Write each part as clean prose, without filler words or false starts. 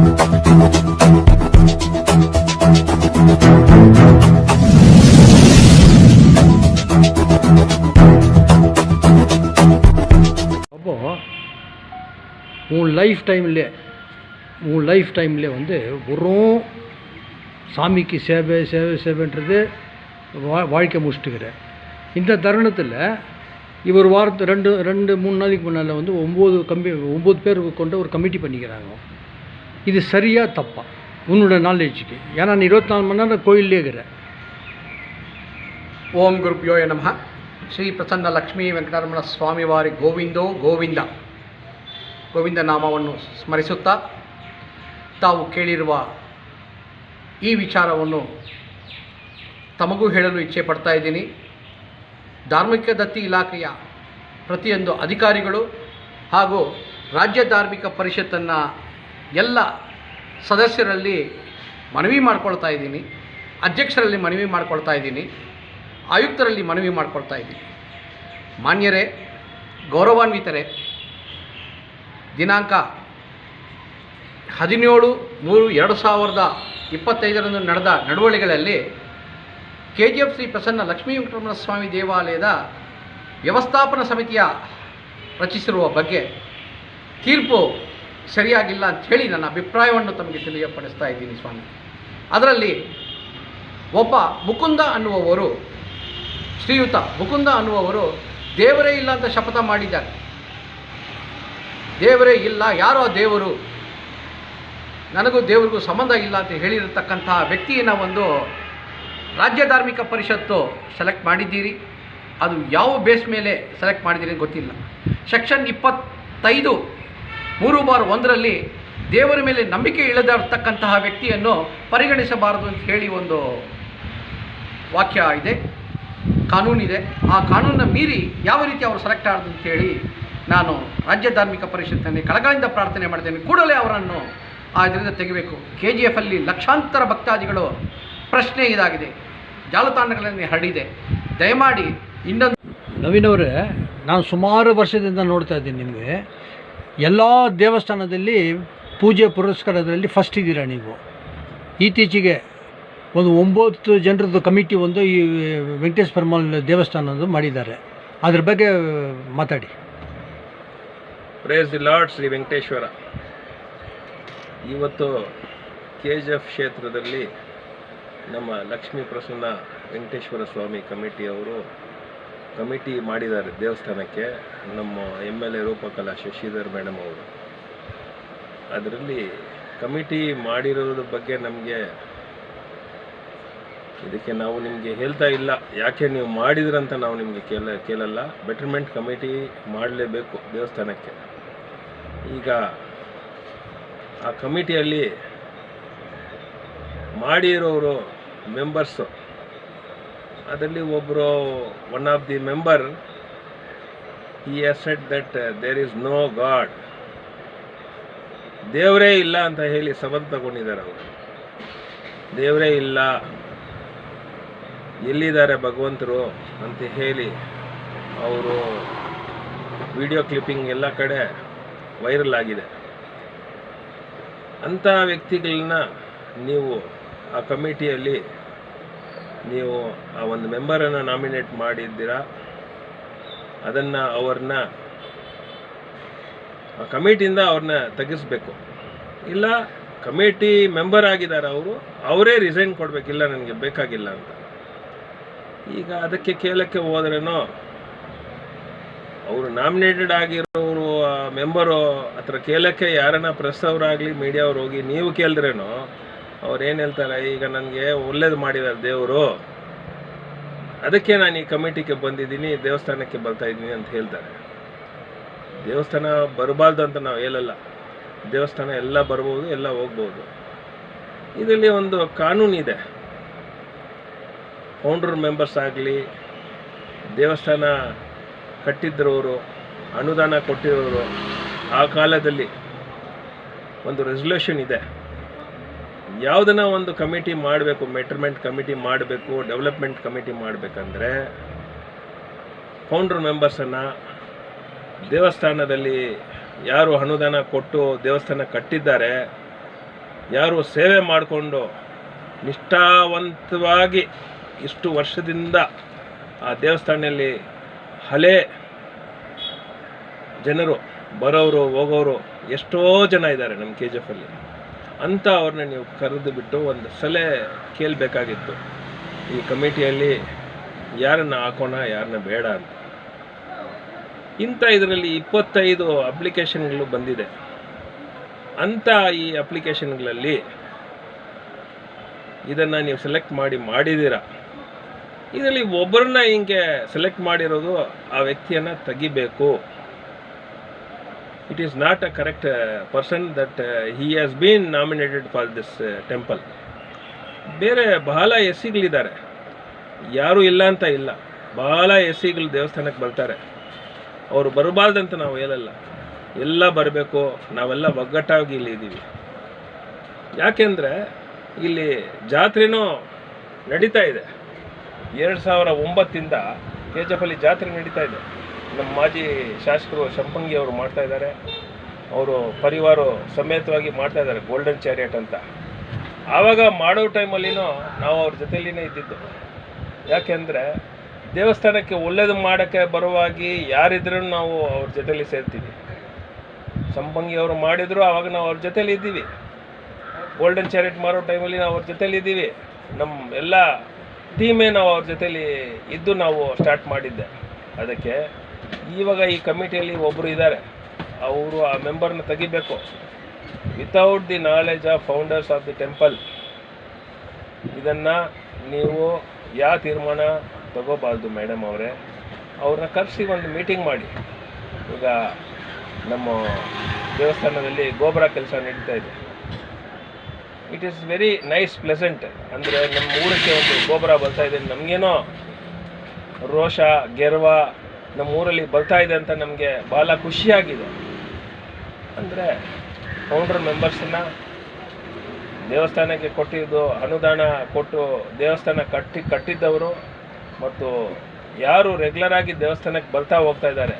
அப்போ உன் லைஃப் டைம்ல வந்து வெறும் சாமிக்கு சேவைன்றது வாழ்க்கை முடிச்சுட்டுக்கிறேன். இந்த தருணத்தில் இவர் வாரத்து 2-3 நாளைக்கு முன்னால் வந்து 9 பேர் கொண்ட ஒரு கமிட்டி பண்ணிக்கிறாங்க. இது சரியா தப்பா உன்னோட நாலேஜுக்கு? ஏன்னா நீ 24 மணி நேரம் கோயிலே இருக்கிற. ಓಂ ಗುರುಭ್ಯೋ ನಮಃ. ಶ್ರೀ ಪ್ರಸನ್ನ ಲಕ್ಷ್ಮೀ ವೆಂಕಟರಮಣ ಸ್ವಾಮಿವಾರಿ ಗೋವಿಂದೋ ಗೋವಿಂದ ಗೋವಿಂದ ನಾಮವನ್ನು ಸ್ಮರಿಸುತ್ತಾ ತಾವು ಕೇಳಿರುವ ಈ ವಿಚಾರವನ್ನು ತಮಗೂ ಹೇಳಲು ಇಚ್ಛೆ ಪಡ್ತಾ ಇದ್ದೀನಿ. ಧಾರ್ಮಿಕ ದತ್ತಿ ಇಲಾಖೆಯ ಪ್ರತಿಯೊಂದು ಅಧಿಕಾರಿಗಳು ಹಾಗೂ ರಾಜ್ಯ ಧಾರ್ಮಿಕ ಪರಿಷತ್ತನ್ನು ಎಲ್ಲ ಸದಸ್ಯರಲ್ಲಿ ಮನವಿ ಮಾಡ್ಕೊಳ್ತಾ ಇದ್ದೀನಿ, ಅಧ್ಯಕ್ಷರಲ್ಲಿ ಮನವಿ ಮಾಡ್ಕೊಳ್ತಾ ಇದ್ದೀನಿ, ಆಯುಕ್ತರಲ್ಲಿ ಮನವಿ ಮಾಡ್ಕೊಳ್ತಾ ಇದ್ದೀನಿ. ಮಾನ್ಯರೇ, ಗೌರವಾನ್ವಿತರೇ, ದಿನಾಂಕ 17/3/2025 ನಡೆದ ನಡವಳಿಕೆಗಳಲ್ಲಿ KGF ಶ್ರೀ ಪ್ರಸನ್ನ ಲಕ್ಷ್ಮೀ ವೆಂಕಟರಮಣ ಸ್ವಾಮಿ ದೇವಾಲಯದ ವ್ಯವಸ್ಥಾಪನಾ ಸಮಿತಿಯ ರಚಿಸಿರುವ ಬಗ್ಗೆ ತೀರ್ಪು ಸರಿಯಾಗಿಲ್ಲ ಅಂಥೇಳಿ ನನ್ನ ಅಭಿಪ್ರಾಯವನ್ನು ತಮಗೆ ತಿಳಿಯಪಡಿಸ್ತಾ ಇದ್ದೀನಿ ಸ್ವಾಮಿ. ಅದರಲ್ಲಿ ಒಬ್ಬ ಮುಕುಂದ ಅನ್ನುವವರು, ಶ್ರೀಯುತ ಮುಕುಂದ ಅನ್ನುವವರು ದೇವರೇ ಇಲ್ಲ ಅಂತ ಶಪಥ ಮಾಡಿದ್ದಾರೆ. ದೇವರೇ ಇಲ್ಲ, ಯಾರೋ ದೇವರು, ನನಗೂ ದೇವರಿಗೂ ಸಂಬಂಧ ಇಲ್ಲ ಅಂತ ಹೇಳಿರತಕ್ಕಂತಹ ವ್ಯಕ್ತಿಯನ್ನು ಒಂದು ರಾಜ್ಯ ಧಾರ್ಮಿಕ ಪರಿಷತ್ತು ಸೆಲೆಕ್ಟ್ ಮಾಡಿದ್ದೀರಿ. ಅದು ಯಾವ ಬೇಸ್ ಮೇಲೆ ಸೆಲೆಕ್ಟ್ ಮಾಡಿದ್ದೀರಿ ಗೊತ್ತಿಲ್ಲ. ಸೆಕ್ಷನ್ 25(3)(1) ದೇವರ ಮೇಲೆ ನಂಬಿಕೆ ಇಲ್ಲದಿರತಕ್ಕಂತಹ ವ್ಯಕ್ತಿಯನ್ನು ಪರಿಗಣಿಸಬಾರದು ಅಂತ ಹೇಳಿ ಒಂದು ವಾಕ್ಯ ಇದೆ, ಕಾನೂನಿದೆ. ಆ ಕಾನೂನನ್ನು ಮೀರಿ ಯಾವ ರೀತಿ ಅವರು ಸೆಲೆಕ್ಟ್ ಆಗೋದು ಅಂತೇಳಿ ನಾನು ರಾಜ್ಯ ಧಾರ್ಮಿಕ ಪರಿಷತ್ತಿನಲ್ಲಿ ಕಳಕಳಿಯಿಂದ ಪ್ರಾರ್ಥನೆ ಮಾಡ್ತೇನೆ. ಕೂಡಲೇ ಅವರನ್ನು ಇದರಿಂದ ತೆಗಿಬೇಕು. KGF ಅಲ್ಲಿ ಲಕ್ಷಾಂತರ ಭಕ್ತಾದಿಗಳು ಪ್ರಶ್ನೆ ಇದಾಗಿದೆ, ಜಾಲತಾಣಗಳಲ್ಲಿ ಹರಡಿದೆ. ದಯಮಾಡಿ ಇನ್ನೊಂದು ನವೀನ್ ಅವರೇ, ನಾನು ಸುಮಾರು ವರ್ಷದಿಂದ ನೋಡ್ತಾ ಇದ್ದೀನಿ, ನಿಮಗೆ ಎಲ್ಲ ದೇವಸ್ಥಾನದಲ್ಲಿ ಪೂಜೆ ಪುರಸ್ಕಾರದಲ್ಲಿ ಫಸ್ಟ್ ಇದ್ದೀರಾ ನೀವು. ಇತ್ತೀಚೆಗೆ ಒಂದು 9 ಜನರದ್ದು ಕಮಿಟಿ ಒಂದು ಈ ವೆಂಕಟೇಶ್ವರ ಪೆರುಮಾಳ್ ದೇವಸ್ಥಾನದ್ದು ಮಾಡಿದ್ದಾರೆ. ಅದ್ರ ಬಗ್ಗೆ ಮಾತಾಡಿ. Praise the lord. Shri Venkateshwara. ಇವತ್ತು KGF ಕ್ಷೇತ್ರದಲ್ಲಿ ನಮ್ಮ ಲಕ್ಷ್ಮೀ ಪ್ರಸನ್ನ ವೆಂಕಟೇಶ್ವರ ಸ್ವಾಮಿ ಕಮಿಟಿಯವರು ಕಮಿಟಿ ಮಾಡಿದ್ದಾರೆ ದೇವಸ್ಥಾನಕ್ಕೆ. ನಮ್ಮ MLA ರೂಪಕಲಾ ಶಶಿಧರ್ ಮೇಡಮ್ ಅವರು ಅದರಲ್ಲಿ ಕಮಿಟಿ ಮಾಡಿರೋದ್ರ ಬಗ್ಗೆ ನಮಗೆ ಇದಕ್ಕೆ ನಾವು ನಿಮಗೆ ಹೇಳ್ತಾ ಇಲ್ಲ, ಯಾಕೆ ನೀವು ಮಾಡಿದ್ರಂತ ನಾವು ನಿಮಗೆ ಕೇಳಲ್ಲ. ಬೆಟರ್ಮೆಂಟ್ ಕಮಿಟಿ ಮಾಡಲೇಬೇಕು ದೇವಸ್ಥಾನಕ್ಕೆ. ಈಗ ಆ ಕಮಿಟಿಯಲ್ಲಿ ಮಾಡಿರೋರು ಮೆಂಬರ್ಸು, ಅದರಲ್ಲಿ ಒಬ್ಬರು one of the member he has said that there is no God, ದೇವರೇ ಇಲ್ಲ ಅಂತ ಹೇಳಿ ಶಪಥ ತಗೊಂಡಿದ್ದಾರೆ. ಅವರು ದೇವರೇ ಇಲ್ಲ, ಎಲ್ಲಿದ್ದಾರೆ ಭಗವಂತರು ಅಂತ ಹೇಳಿ ಅವರು ವಿಡಿಯೋ ಕ್ಲಿಪ್ಪಿಂಗ್ ಎಲ್ಲ ಕಡೆ ವೈರಲ್ ಆಗಿದೆ. ಅಂಥ ವ್ಯಕ್ತಿಗಳನ್ನ ನೀವು ಆ ಕಮಿಟಿಯಲ್ಲಿ ನೀವು ಆ ಒಂದು ಮೆಂಬರನ್ನು ನಾಮಿನೇಟ್ ಮಾಡಿದ್ದೀರಾ. ಅದನ್ನು ಅವ್ರನ್ನ ಆ ಕಮಿಟಿಯಿಂದ ಅವ್ರನ್ನ ತೆಗೆಸ್ಬೇಕು. ಇಲ್ಲ ಕಮಿಟಿ ಮೆಂಬರ್ ಆಗಿದ್ದಾರೆ ಅವರೇ ರಿಸೈನ್ ಕೊಡಬೇಕಿಲ್ಲ, ನನಗೆ ಬೇಕಾಗಿಲ್ಲ ಅಂತ. ಈಗ ಅದಕ್ಕೆ ಕೇಳಕ್ಕೆ ಹೋದ್ರೇನೋ ಅವರು ನಾಮಿನೇಟೆಡ್ ಆಗಿರೋರು ಮೆಂಬರು ಹತ್ರ ಕೇಳಕ್ಕೆ ಯಾರನ್ನ ಪ್ರೆಸ್ ಅವರಾಗಲಿ ಮೀಡಿಯಾವ್ರು ಹೋಗಿ ನೀವು ಕೇಳಿದ್ರೇನೋ ಅವ್ರು ಏನು ಹೇಳ್ತಾರೆ, ಈಗ ನನಗೆ ಒಳ್ಳೇದು ಮಾಡಿದ್ದಾರೆ ದೇವರು, ಅದಕ್ಕೆ ನಾನು ಈ ಕಮಿಟಿಗೆ ಬಂದಿದ್ದೀನಿ, ದೇವಸ್ಥಾನಕ್ಕೆ ಬರ್ತಾ ಇದ್ದೀನಿ ಅಂತ ಹೇಳ್ತಾರೆ. ದೇವಸ್ಥಾನ ಬರಬಾರ್ದು ಅಂತ ನಾವು ಹೇಳಲ್ಲ. ದೇವಸ್ಥಾನ ಎಲ್ಲ ಬರ್ಬೋದು, ಎಲ್ಲ ಹೋಗ್ಬೋದು. ಇದರಲ್ಲಿ ಒಂದು ಕಾನೂನಿದೆ. ಫೌಂಡರ್ ಮೆಂಬರ್ಸ್ ಆಗಲಿ, ದೇವಸ್ಥಾನ ಕಟ್ಟಿದ್ರವರು, ಅನುದಾನ ಕೊಟ್ಟಿರೋರು, ಆ ಕಾಲದಲ್ಲಿ ಒಂದು ರೆಸಲ್ಯೂಷನ್ ಇದೆ. ಯಾವುದನ್ನ ಒಂದು ಕಮಿಟಿ ಮಾಡಬೇಕು, ಮೆಟರ್ಮೆಂಟ್ ಕಮಿಟಿ ಮಾಡಬೇಕು, ಡೆವಲಪ್ಮೆಂಟ್ ಕಮಿಟಿ ಮಾಡಬೇಕಂದ್ರೆ ಫೌಂಡರ್ ಮೆಂಬರ್ಸನ್ನು ದೇವಸ್ಥಾನದಲ್ಲಿ ಯಾರು ಅನುದಾನ ಕೊಟ್ಟು ದೇವಸ್ಥಾನ ಕಟ್ಟಿದ್ದಾರೆ ಯಾರು ಸೇವೆ ಮಾಡಿಕೊಂಡು ನಿಷ್ಠಾವಂತವಾಗಿ ಇಷ್ಟು ವರ್ಷದಿಂದ ಆ ದೇವಸ್ಥಾನದಲ್ಲಿ ಹಳೆ ಜನರು ಬರೋರು ಹೋಗೋರು ಎಷ್ಟೋ ಜನ ಇದ್ದಾರೆ ನಮ್ಮ KGF ಅಲ್ಲಿ. ಅಂತ ಅವ್ರನ್ನ ನೀವು ಕರೆದು ಬಿಟ್ಟು ಒಂದು ಸಲ ಕೇಳಬೇಕಾಗಿತ್ತು ಈ ಕಮಿಟಿಯಲ್ಲಿ ಯಾರನ್ನ ಹಾಕೋಣ ಯಾರನ್ನ ಬೇಡ ಅಂತ. ಇಂಥ ಇದರಲ್ಲಿ 25 ಅಪ್ಲಿಕೇಶನ್ಗಳು ಬಂದಿದೆ. ಅಂಥ ಈ ಅಪ್ಲಿಕೇಶನ್ಗಳಲ್ಲಿ ಇದನ್ನು ನೀವು ಸೆಲೆಕ್ಟ್ ಮಾಡಿದ್ದೀರಾ. ಇದರಲ್ಲಿ ಒಬ್ಬರನ್ನ ಹಿಂಗೆ ಸೆಲೆಕ್ಟ್ ಮಾಡಿರೋದು ಆ ವ್ಯಕ್ತಿಯನ್ನು ತೆಗಿಬೇಕು. It is not a correct person that he has been nominated for this temple. ಬೇರೆ ಬಹಳ SCಗಳಿದ್ದಾರೆ, ಯಾರೂ ಇಲ್ಲ ಅಂತ ಇಲ್ಲ. ಬಹಳ SCಗಳು ದೇವಸ್ಥಾನಕ್ಕೆ ಬರ್ತಾರೆ. ಅವರು ಬರಬಾರ್ದಂತ ನಾವು ಹೇಳಲ್ಲ, ಎಲ್ಲ ಬರಬೇಕು. ನಾವೆಲ್ಲ ಒಗ್ಗಟ್ಟಾಗಿ ಇಲ್ಲಿ ಇದ್ದೀವಿ. ಯಾಕೆಂದರೆ ಇಲ್ಲಿ ಜಾತ್ರೆನೂ ನಡೀತಾ ಇದೆ. 2009 KGF ಅಲ್ಲಿ ಜಾತ್ರೆ ನಡೀತಾ ಇದೆ. ನಮ್ಮ ಮಾಜಿ ಶಾಸಕರು ಶಂಪಂಗಿ ಅವರು ಮಾಡ್ತಾ ಇದ್ದಾರೆ. ಅವರು ಪರಿವಾರ ಸಮೇತವಾಗಿ ಮಾಡ್ತಾ ಇದ್ದಾರೆ ಗೋಲ್ಡನ್ ಚಾರಿಯಟ್ ಅಂತ. ಆವಾಗ ಮಾಡೋ ಟೈಮಲ್ಲಿನೂ ನಾವು ಅವ್ರ ಜೊತೆಯಲ್ಲಿನೇ ಇದ್ದಿದ್ದು. ಯಾಕೆಂದರೆ ದೇವಸ್ಥಾನಕ್ಕೆ ಒಳ್ಳೇದು ಮಾಡೋಕ್ಕೆ ಬರುವಾಗಿ ಯಾರಿದ್ರೂ ನಾವು ಅವ್ರ ಜೊತೆಯಲ್ಲಿ ಸೇರ್ತೀವಿ. ಸಂಪಂಗಿ ಅವರು ಮಾಡಿದ್ರು, ಆವಾಗ ನಾವು ಅವ್ರ ಜೊತೆಯಲ್ಲಿ ಇದ್ದೀವಿ. ಗೋಲ್ಡನ್ ಚಾರಿಯಟ್ ಮಾರೋ ಟೈಮಲ್ಲಿ ನಾವು ಅವ್ರ ಜೊತೆಯಲ್ಲಿ ಇದ್ದೀವಿ. ನಮ್ಮ ಎಲ್ಲ ಟೀಮೇ ನಾವು ಅವ್ರ ಜೊತೆಯಲ್ಲಿ ಇದ್ದು ನಾವು ಸ್ಟಾರ್ಟ್ ಮಾಡಿದ್ದೆ. ಅದಕ್ಕೆ ಇವಾಗ ಈ ಕಮಿಟಿಯಲ್ಲಿ ಒಬ್ಬರು ಇದ್ದಾರೆ, ಅವರು ಆ ಮೆಂಬರ್ನ ತೆಗಿಬೇಕು. Without the knowledge of founders of the temple ಇದನ್ನು ನೀವು ಯಾವ ತೀರ್ಮಾನ ತಗೋಬಾರ್ದು ಮೇಡಮ್ ಅವರೇ. ಅವ್ರನ್ನ ಕರೆಸಿ ಒಂದು ಮೀಟಿಂಗ್ ಮಾಡಿ. ಈಗ ನಮ್ಮ ದೇವಸ್ಥಾನದಲ್ಲಿ ಗೋಪುರ ಕೆಲಸ ನಡೀತಾ ಇದೆ. It is very nice pleasant. ಅಂದರೆ ನಮ್ಮ ಊರಕ್ಕೆ ಒಂದು ಗೋಪುರ ಬರ್ತಾ ಇದೆ, ನಮಗೇನೋ ರೋಷ ಗೆರ್ವ ನಮ್ಮ ಊರಲ್ಲಿ ಬರ್ತಾ ಇದೆ ಅಂತ ನಮಗೆ ಭಾಳ ಖುಷಿಯಾಗಿದೆ. ಅಂದರೆ ಫೌಂಡರ್ ಮೆಂಬರ್ಸನ್ನು ದೇವಸ್ಥಾನಕ್ಕೆ ಕೊಟ್ಟಿದ್ದು ಅನುದಾನ ಕೊಟ್ಟು ದೇವಸ್ಥಾನ ಕಟ್ಟಿದ್ದವರು ಮತ್ತು ಯಾರು ರೆಗ್ಯುಲರ್ ಆಗಿ ದೇವಸ್ಥಾನಕ್ಕೆ ಬರ್ತಾ ಹೋಗ್ತಾ ಇದ್ದಾರೆ,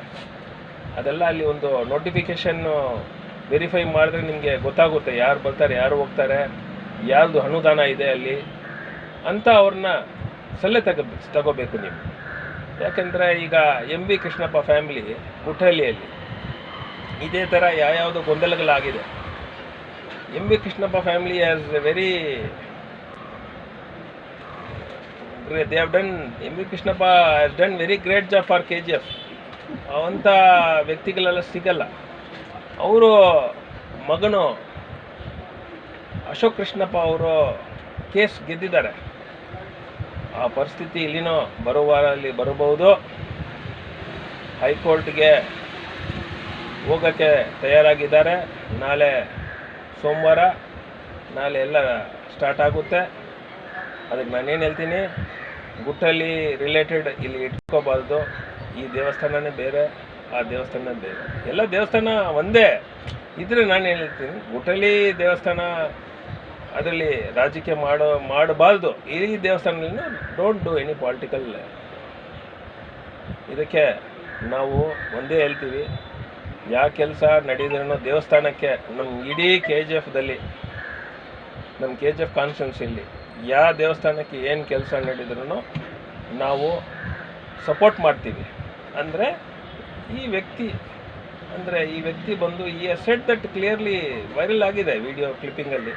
ಅದೆಲ್ಲ ಅಲ್ಲಿ ಒಂದು ನೋಟಿಫಿಕೇಷನ್ನು ವೆರಿಫೈ ಮಾಡಿದ್ರೆ ನಿಮಗೆ ಗೊತ್ತಾಗುತ್ತೆ ಯಾರು ಬರ್ತಾರೆ ಯಾರು ಹೋಗ್ತಾರೆ, ಯಾರ್ದು ಅನುದಾನ ಇದೆ ಅಲ್ಲಿ ಅಂತ. ಅವ್ರನ್ನ ಸಲ್ಲೆ ತಗೋಬೇಕು ನೀವು. ಯಾಕೆಂದರೆ ಈಗ MV ಕೃಷ್ಣಪ್ಪ ಫ್ಯಾಮಿಲಿ ಗುಟ್ಟಹಳ್ಳಿಯಲ್ಲಿ ಇದೇ ಥರ ಯಾವ್ಯಾವುದು ಗೊಂದಲಗಳಾಗಿದೆ. MV Krishnappa family has very they have done, MV Krishnappa has done very great job for KGF. ಅವಂಥ ವ್ಯಕ್ತಿಗಳೆಲ್ಲ ಸಿಗಲ್ಲ. ಅವರು ಮಗನು ಅಶೋಕ್ ಕೃಷ್ಣಪ್ಪ ಅವರು ಕೇಸ್ ಗೆದ್ದಿದ್ದಾರೆ. ಆ ಪರಿಸ್ಥಿತಿ ಇಲ್ಲಿನೂ ಬರುವ ವಾರಲ್ಲಿ ಬರಬಹುದು. ಹೈಕೋರ್ಟ್ಗೆ ಹೋಗೋಕ್ಕೆ ತಯಾರಾಗಿದ್ದಾರೆ. ನಾಳೆ ಸೋಮವಾರ, ನಾಳೆ ಎಲ್ಲ ಸ್ಟಾರ್ಟ್ ಆಗುತ್ತೆ. ಅದಕ್ಕೆ ನಾನೇನು ಹೇಳ್ತೀನಿ, ಗುಟ್ಟಲ್ಲಿ ರಿಲೇಟೆಡ್ ಇಲ್ಲಿ ಇಟ್ಕೋಬಾರ್ದು. ಈ ದೇವಸ್ಥಾನನೇ ಬೇರೆ, ಆ ದೇವಸ್ಥಾನ ಬೇರೆ. ಎಲ್ಲ ದೇವಸ್ಥಾನ ಒಂದೇ ಇದ್ರೆ ನಾನು ಹೇಳ್ತೀನಿ, ಗುಟ್ಟಲ್ಲಿ ದೇವಸ್ಥಾನ ಅದರಲ್ಲಿ ರಾಜಕೀಯ ಮಾಡಬಾರ್ದು. ಈ ದೇವಸ್ಥಾನದಲ್ಲಿ ಡೋಂಟ್ ಡೂ ಎನಿ ಪಾಲಿಟಿಕಲ್. ಇದಕ್ಕೆ ನಾವು ಒಂದೇ ಹೇಳ್ತೀವಿ, ಯಾವ ಕೆಲಸ ನಡೆಯೋದ್ರೂ ದೇವಸ್ಥಾನಕ್ಕೆ ನಮ್ಮ ಇಡೀ KGFದಲ್ಲಿ, ನಮ್ಮ KGF ಕಾನ್ಸ್ಟಿಟ್ಯೂನ್ಸಿಯಲ್ಲಿ ಯಾವ ದೇವಸ್ಥಾನಕ್ಕೆ ಏನು ಕೆಲಸ ನಡೆದ್ರೂ ನಾವು ಸಪೋರ್ಟ್ ಮಾಡ್ತೀವಿ. ಅಂದರೆ ಈ ವ್ಯಕ್ತಿ ಬಂದು ಈ ಸೆಟ್ ದಟ್ ಕ್ಲಿಯರ್ಲಿ ವೈರಲ್ ಆಗಿದೆ ವಿಡಿಯೋ ಕ್ಲಿಪ್ಪಿಂಗಲ್ಲಿ.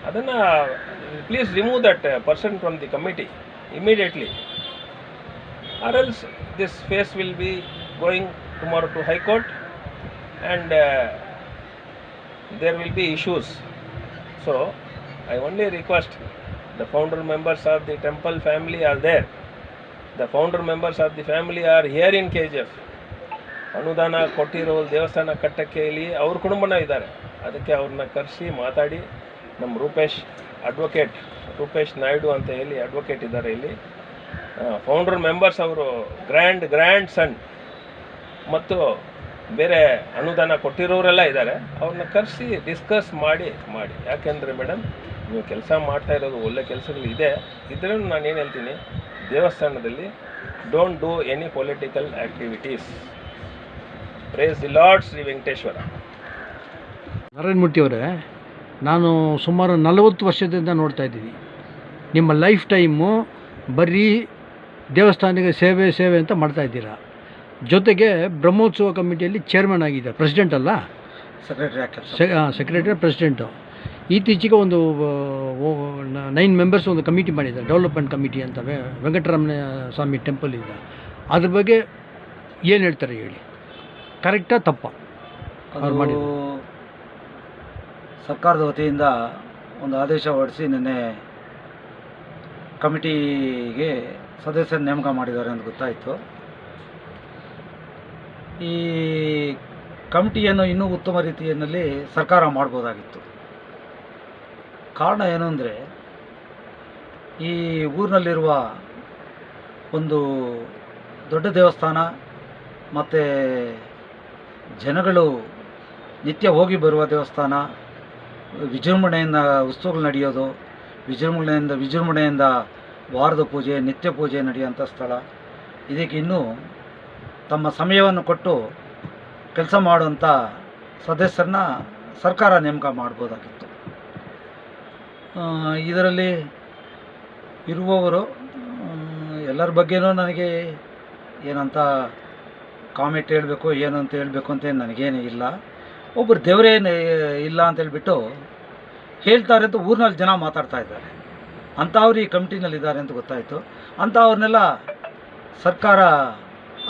ಅದನ್ನು please remove that person from the committee immediately, or else this case will be going tomorrow to high court and there will be issues. So I only request, the founder members of the temple family are there. The founder members of the family are here in KGF. ಅನುದಾನ ಕೊಟ್ಟಿರೋ ದೇವಸ್ಥಾನ ಕಟ್ಟಕ್ಕೆ ಇಲ್ಲಿ ಅವ್ರ ಕುಟುಂಬನ ಇದ್ದಾರೆ. ಅದಕ್ಕೆ ಅವ್ರನ್ನ ಕರೆಸಿ ಮಾತಾಡಿ, ನಮ್ಮ ರೂಪೇಶ್ ನಾಯ್ಡು ಅಂತ ಹೇಳಿ ಅಡ್ವೊಕೇಟ್ ಇದ್ದಾರೆ ಇಲ್ಲಿ. ಫೌಂಡರ್ ಮೆಂಬರ್ಸ್ ಅವರು ಗ್ರ್ಯಾಂಡ್ ಸನ್ ಮತ್ತು ಬೇರೆ ಅನುದಾನ ಕೊಟ್ಟಿರೋರೆಲ್ಲ ಇದ್ದಾರೆ. ಅವ್ರನ್ನ ಕರೆಸಿ ಡಿಸ್ಕಸ್ ಮಾಡಿ. ಯಾಕೆಂದರೆ ಮೇಡಮ್, ನೀವು ಕೆಲಸ ಮಾಡ್ತಾ ಇರೋದು ಒಳ್ಳೆ ಕೆಲಸಗಳು ಇದ್ರೂ ನಾನೇನು ಹೇಳ್ತೀನಿ, ದೇವಸ್ಥಾನದಲ್ಲಿ don't do any political activities. Praise the lord Shri Venkateshwara. Narayana Murthy ಅವರೇ, ನಾನು ಸುಮಾರು 40 ವರ್ಷದಿಂದ ನೋಡ್ತಾ ಇದ್ದೀನಿ. ನಿಮ್ಮ ಲೈಫ್ ಟೈಮು ಬರೀ ದೇವಸ್ಥಾನಕ್ಕೆ ಸೇವೆ ಅಂತ ಮಾಡ್ತಾ ಇದ್ದೀರಾ. ಜೊತೆಗೆ ಬ್ರಹ್ಮೋತ್ಸವ ಕಮಿಟಿಯಲ್ಲಿ ಚೇರ್ಮನ್ ಆಗಿದ್ದಾರೆ, ಪ್ರೆಸಿಡೆಂಟ್ ಅಲ್ಲ, ಸೆಕ್ರೆಟರಿ ಪ್ರೆಸಿಡೆಂಟು. ಇತ್ತೀಚೆಗೆ ಒಂದು 9 ಮೆಂಬರ್ಸ್ ಒಂದು ಕಮಿಟಿ ಮಾಡಿದ್ದಾರೆ, ಡೆವಲಪ್ಮೆಂಟ್ ಕಮಿಟಿ ಅಂತ, ವೆಂಕಟರಮಣ ಸ್ವಾಮಿ ಟೆಂಪಲ್ ಇಂದ. ಅದ್ರ ಬಗ್ಗೆ ಏನು ಹೇಳ್ತಾರೆ ಹೇಳಿ, ಕರೆಕ್ಟಾ ತಪ್ಪಾ? ಅವ್ರು ಮಾಡಿದ್ರು ಸರ್ಕಾರದ ವತಿಯಿಂದ ಒಂದು ಆದೇಶ ಹೊರಡಿಸಿ ನಿನ್ನೆ ಕಮಿಟಿಗೆ ಸದಸ್ಯರ ನೇಮಕ ಮಾಡಿದ್ದಾರೆ ಅಂತ ಗೊತ್ತಾಯಿತು. ಈ ಕಮಿಟಿಯನ್ನು ಇನ್ನೂ ಉತ್ತಮ ರೀತಿಯಲ್ಲಿ ಸರ್ಕಾರ ಮಾಡ್ಬೋದಾಗಿತ್ತು. ಕಾರಣ ಏನು ಅಂದರೆ, ಈ ಊರಿನಲ್ಲಿರುವ ಒಂದು ದೊಡ್ಡ ದೇವಸ್ಥಾನ ಮತ್ತು ಜನಗಳು ನಿತ್ಯ ಹೋಗಿ ಬರುವ ದೇವಸ್ಥಾನ, ವಿಜೃಂಭಣೆಯಿಂದ ಉತ್ಸವಗಳು ನಡೆಯೋದು, ವಿಜೃಂಭಣೆಯಿಂದ ವಾರದ ಪೂಜೆ, ನಿತ್ಯ ಪೂಜೆ ನಡೆಯುವಂಥ ಸ್ಥಳ. ಇದಕ್ಕೆ ಇನ್ನೂ ತಮ್ಮ ಸಮಯವನ್ನು ಕೊಟ್ಟು ಕೆಲಸ ಮಾಡುವಂಥ ಸದಸ್ಯರನ್ನ ಸರ್ಕಾರ ನೇಮಕ ಮಾಡ್ಬೋದಾಗಿತ್ತು. ಇದರಲ್ಲಿ ಇರುವವರು ಎಲ್ಲರ ಬಗ್ಗೆನೂ ನನಗೆ ಏನಂತ ಕಾಮೆಂಟ್ ಹೇಳಬೇಕು, ಏನು ಅಂತ ಹೇಳಬೇಕು ಅಂತ ನನಗೇನು ಇಲ್ಲ. ಒಬ್ಬರು ದೇವರೇನು ಇಲ್ಲ ಅಂತ ಹೇಳ್ಬಿಟ್ಟು ಹೇಳ್ತಾರೆ ಅಂತ ಊರಿನಲ್ಲಿ ಜನ ಮಾತಾಡ್ತಾ ಇದ್ದಾರೆ. ಅಂಥವ್ರು ಈ ಕಮಿಟಿನಲ್ಲಿದ್ದಾರೆ ಅಂತ ಗೊತ್ತಾಯಿತು. ಅಂಥವ್ರನ್ನೆಲ್ಲ ಸರ್ಕಾರ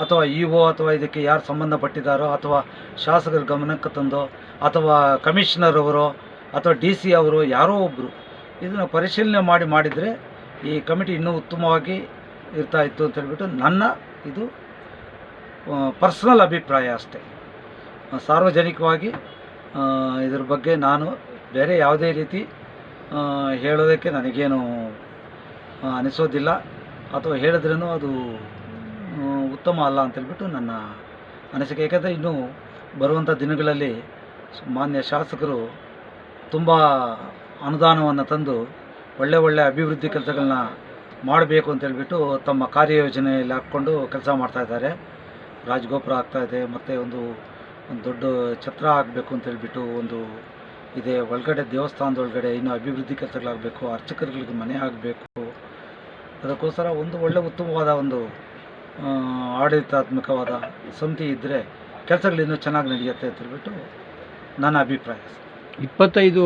ಅಥವಾ ಇಒ ಅಥವಾ ಇದಕ್ಕೆ ಯಾರು ಸಂಬಂಧಪಟ್ಟಿದ್ದಾರೋ ಅಥವಾ ಶಾಸಕರ ಗಮನಕ್ಕೆ ತಂದೋ ಅಥವಾ ಕಮಿಷನರ್ ಅವರು ಅಥವಾ DC ಅವರು ಯಾರೋ ಒಬ್ಬರು ಇದನ್ನು ಪರಿಶೀಲನೆ ಮಾಡಿದರೆ ಈ ಕಮಿಟಿ ಇನ್ನೂ ಉತ್ತಮವಾಗಿ ಇರ್ತಾಯಿತ್ತು ಅಂತ ಹೇಳ್ಬಿಟ್ಟು ನನ್ನ ಇದು ಪರ್ಸನಲ್ ಅಭಿಪ್ರಾಯ ಅಷ್ಟೇ. ಸಾರ್ವಜನಿಕವಾಗಿ ಇದ್ರ ಬಗ್ಗೆ ನಾನು ಬೇರೆ ಯಾವುದೇ ರೀತಿ ಹೇಳೋದಕ್ಕೆ ನನಗೇನು ಅನಿಸೋದಿಲ್ಲ, ಅಥವಾ ಹೇಳಿದ್ರೂ ಅದು ಉತ್ತಮ ಅಲ್ಲ ಅಂತೇಳ್ಬಿಟ್ಟು ನನ್ನ ಅನಿಸಿಕೆ. ಏಕೆಂದರೆ ಇನ್ನೂ ಬರುವಂಥ ದಿನಗಳಲ್ಲಿ ಮಾನ್ಯ ಶಾಸಕರು ತುಂಬ ಅನುದಾನವನ್ನು ತಂದು ಒಳ್ಳೆ ಅಭಿವೃದ್ಧಿ ಕೆಲಸಗಳನ್ನ ಮಾಡಬೇಕು ಅಂತೇಳ್ಬಿಟ್ಟು ತಮ್ಮ ಕಾರ್ಯಯೋಜನೆಯಲ್ಲಿ ಹಾಕ್ಕೊಂಡು ಕೆಲಸ ಮಾಡ್ತಾಯಿದ್ದಾರೆ. ರಾಜಗೋಪುರ ಆಗ್ತಾಯಿದೆ, ಮತ್ತು ಒಂದು ದೊಡ್ಡ ಛತ್ರ ಆಗಬೇಕು ಅಂತೇಳ್ಬಿಟ್ಟು ಒಂದು ಇದೆ. ಒಳಗಡೆ ದೇವಸ್ಥಾನದೊಳಗಡೆ ಇನ್ನೂ ಅಭಿವೃದ್ಧಿ ಕೆಲಸಗಳಾಗಬೇಕು, ಅರ್ಚಕರುಗಳಿಗೆ ಮನೆ ಆಗಬೇಕು. ಅದಕ್ಕೋಸ್ಕರ ಒಂದು ಉತ್ತಮವಾದ ಒಂದು ಆಡಳಿತಾತ್ಮಕವಾದ ಸಮಿತಿ ಇದ್ದರೆ ಕೆಲಸಗಳಿನ್ನೂ ಚೆನ್ನಾಗಿ ನಡೆಯುತ್ತೆ ಅಂತ ಹೇಳ್ಬಿಟ್ಟು ನನ್ನ ಅಭಿಪ್ರಾಯ. 25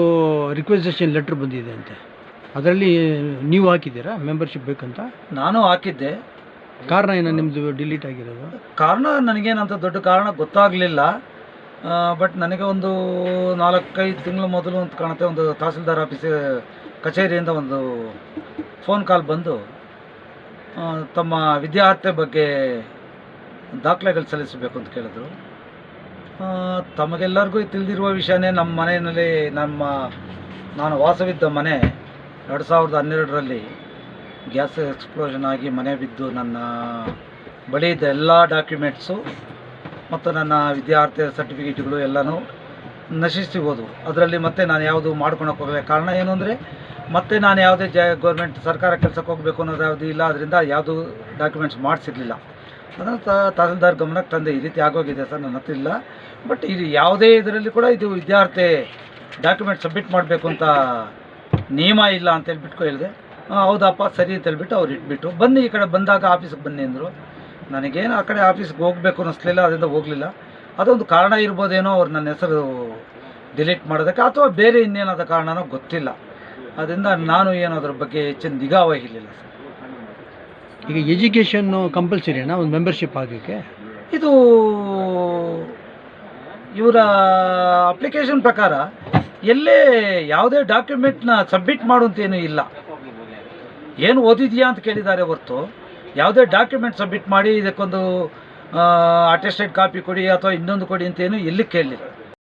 ರಿಕ್ವೆಸ್ಟೇಷನ್ ಲೆಟ್ರ್ ಬಂದಿದೆ ಅಂತೆ, ಅದರಲ್ಲಿ ನೀವು ಹಾಕಿದ್ದೀರಾ ಮೆಂಬರ್ಶಿಪ್ ಬೇಕಂತ? ನಾನು ಹಾಕಿದ್ದೆ. ಕಾರಣ ಏನೋ ನಿಮ್ಮದು ಡಿಲೀಟ್ ಆಗಿರೋದು? ಕಾರಣ ನನಗೇನಂತ ದೊಡ್ಡ ಕಾರಣ ಗೊತ್ತಾಗಲಿಲ್ಲ. ಬಟ್ ನನಗೆ ಒಂದು 4-5 ತಿಂಗಳ ಮೊದಲು ಅಂತ ಕಾಣುತ್ತೆ, ಒಂದು ತಹಸೀಲ್ದಾರ್ ಕಚೇರಿಯಿಂದ ಒಂದು ಫೋನ್ ಕಾಲ್ ಬಂದು ತಮ್ಮ ವಿದ್ಯಾರ್ಹತೆ ಬಗ್ಗೆ ದಾಖಲೆಗಳು ಸಲ್ಲಿಸಬೇಕು ಅಂತ ಕೇಳಿದ್ರು. ತಮಗೆಲ್ಲರಿಗೂ ತಿಳಿದಿರುವ ವಿಷಯನೇ, ನಮ್ಮ ಮನೆಯಲ್ಲಿ ನಾನು ವಾಸವಿದ್ದ ಮನೆ 2012ರಲ್ಲಿ ಗ್ಯಾಸ್ ಎಕ್ಸ್ಪ್ಲೋಷನ್ ಆಗಿ ಮನೆ ಬಿದ್ದು ನನ್ನ ಬಳಿ ಇದ್ದ ಎಲ್ಲ ಡಾಕ್ಯುಮೆಂಟ್ಸು ಮತ್ತು ನನ್ನ ವಿದ್ಯಾರ್ಥಿ ಸರ್ಟಿಫಿಕೇಟ್ಗಳು ಎಲ್ಲನೂ ನಶಿಸಿ ಹೋದವು. ಅದರಲ್ಲಿ ಮತ್ತೆ ನಾನು ಯಾವುದು ಮಾಡ್ಕೊಳಕ್ಕೆ ಹೋಗಲಿಲ್ಲ. ಕಾರಣ ಏನು ಅಂದರೆ, ಮತ್ತೆ ನಾನು ಯಾವುದೇ ಗೌರ್ಮೆಂಟ್ ಸರ್ಕಾರ ಕೆಲಸಕ್ಕೆ ಹೋಗಬೇಕು ಅನ್ನೋದು ಯಾವುದೂ ಇಲ್ಲ. ಅದರಿಂದ ಯಾವುದೂ ಡಾಕ್ಯುಮೆಂಟ್ಸ್ ಮಾಡಿಸಿರಲಿಲ್ಲ. ಅದನ್ನು ತಹಸೀಲ್ದಾರ್ ಗಮನಕ್ಕೆ ತಂದೆ, ಈ ರೀತಿ ಆಗೋಗಿದೆ ಸರ್, ನನ್ನ ಹತ್ರ ಇಲ್ಲ. ಬಟ್ ಇದು ಯಾವುದೇ ಇದರಲ್ಲಿ ಕೂಡ ಇದು ವಿದ್ಯಾರ್ಥಿ ಡಾಕ್ಯುಮೆಂಟ್ ಸಬ್ಮಿಟ್ ಮಾಡಬೇಕು ಅಂತ ನಿಯಮ ಇಲ್ಲ ಅಂತ ಹೇಳ್ಬಿಟ್ಟು ಹೇಳಿದೆ. ಹೌದಪ್ಪ ಸರಿ ಅಂತ ಹೇಳ್ಬಿಟ್ಟು ಅವ್ರು ಇಟ್ಬಿಟ್ಟು ಬನ್ನಿ, ಈ ಕಡೆ ಬಂದಾಗ ಆಫೀಸಿಗೆ ಬನ್ನಿ ಅಂದರು. ನನಗೇನು ಆ ಕಡೆ ಆಫೀಸ್ಗೆ ಹೋಗಬೇಕು ಅನ್ನಿಸ್ಲಿಲ್ಲ, ಅದರಿಂದ ಹೋಗಲಿಲ್ಲ. ಅದೊಂದು ಕಾರಣ ಇರ್ಬೋದೇನೋ, ಅವ್ರು ನನ್ನ ಹೆಸರು ಡಿಲೀಟ್ ಮಾಡೋದಕ್ಕೆ, ಅಥವಾ ಬೇರೆ ಇನ್ನೇನಾದ ಕಾರಣನೋ ಗೊತ್ತಿಲ್ಲ. ಅದರಿಂದ ನಾನು ಏನು ಅದ್ರ ಬಗ್ಗೆ ಹೆಚ್ಚಿನ ನಿಗಾ ವಹಿಸಲಿಲ್ಲ ಸರ್. ಈಗ ಎಜುಕೇಷನ್ನು ಕಂಪಲ್ಸರಿನಾ ಒಂದು ಮೆಂಬರ್ಶಿಪ್ ಆಗೋಕ್ಕೆ? ಇದು ಇವರ ಅಪ್ಲಿಕೇಶನ್ ಪ್ರಕಾರ ಎಲ್ಲೇ ಯಾವುದೇ ಡಾಕ್ಯುಮೆಂಟ್ನ ಸಬ್ಮಿಟ್ ಮಾಡುವಂತೇನೂ ಇಲ್ಲ. ಏನು ಓದಿದೆಯಾ ಅಂತ ಕೇಳಿದ್ದಾರೆ ಹೊರತು ಯಾವುದೇ ಡಾಕ್ಯುಮೆಂಟ್ ಸಬ್ಮಿಟ್ ಮಾಡಿ ಇದಕ್ಕೊಂದು ಅಟೆಸ್ಟೆಡ್ ಕಾಪಿ ಕೊಡಿ ಅಥವಾ ಇನ್ನೊಂದು ಕೊಡಿ ಅಂತೇನು ಎಲ್ಲಿ ಕೇಳಲಿಲ್ಲ.